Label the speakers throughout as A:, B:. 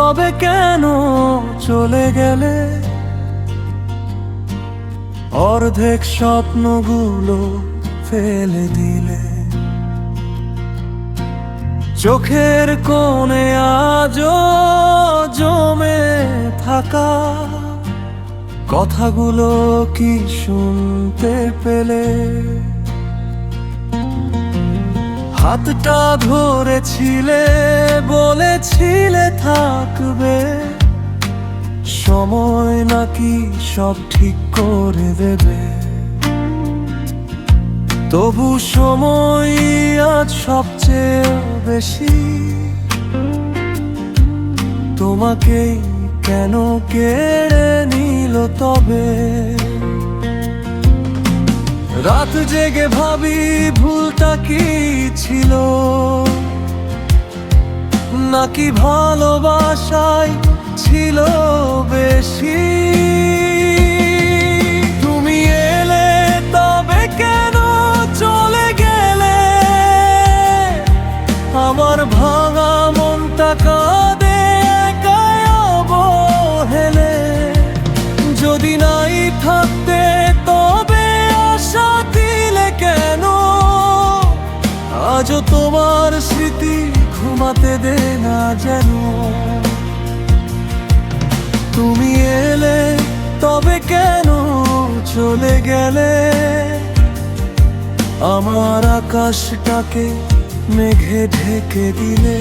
A: তবে কেন চলে গেলে? অর্ধেক স্বপ্নগুলো ফেলে দিলে। চোখের কোণে আজও জমে থাকা কথাগুলো কি শুনতে পেলে? হাতটা ধরেছিলে, বলেছিলে থাকবে, সময় নাকি সব ঠিক করে দেবে। তবু সময় আজ সবচেয়ে বেশি তোমাকেই কেন কেড়ে নিল তবে? রাত জেগে ভাবি ভুলটা কি ছিল, নাকি ভালোবাসায় ছিল বেশি? তুমি এলে তবে কেন চলে গেলে? আমার ভাঙা মনটা কাঁদে একাই অবহেলে। যদি নাই থাকতে তবে আশা দিলে কেন? আজও তোমার স্মৃতি ঘুমাতে দে না যেন। তুমি এলে তবে কেন চলে গেলে? আমার আকাশটাকে মেঘে ঢেকে দিলে।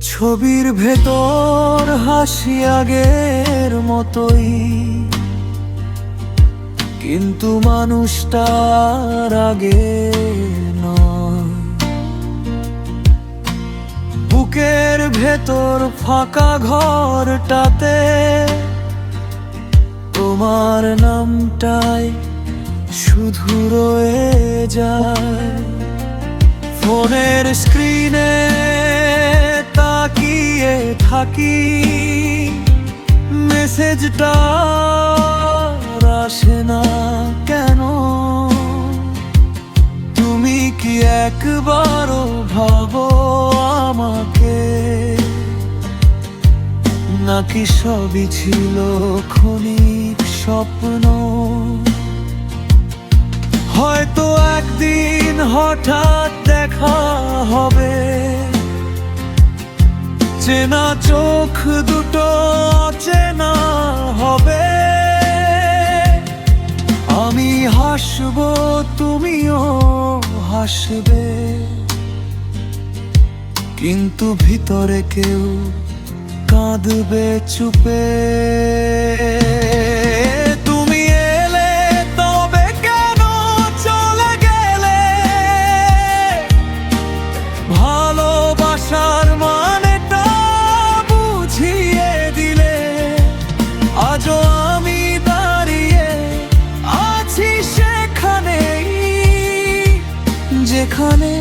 A: ছবির ভেতর হাসি আগের মতোই, কিন্তু মানুষটার আগে নয়। বুকের ভেতর ফাঁকা ঘরটাতে তোমার নামটাই শুধু রয়ে যায়। ফোনের স্ক্রিনে তাকিয়ে থাকি, মেসেজটা আসে না কেন? তুমি কি একবারও ভাবো আমাকে, নাকি সবই ছিল ক্ষণিক স্বপ্ন? হয়তো একদিন হঠাৎ দেখা হবে, চেনা চোখ দুটো চেনা হবে। আমি হাসবো, তুমিও হাসবে, কিন্তু ভিতরে কেউ কাঁদবে চুপে। তুমি এলে তবে কেন চলে গেলে? ভালোবাসার মানেটা বুঝিয়ে দিলে। আজও আমি দাঁড়িয়ে আছি সেখানেই, যেখানে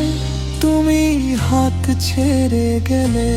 A: তুমি হাত ছেড়ে গেলে।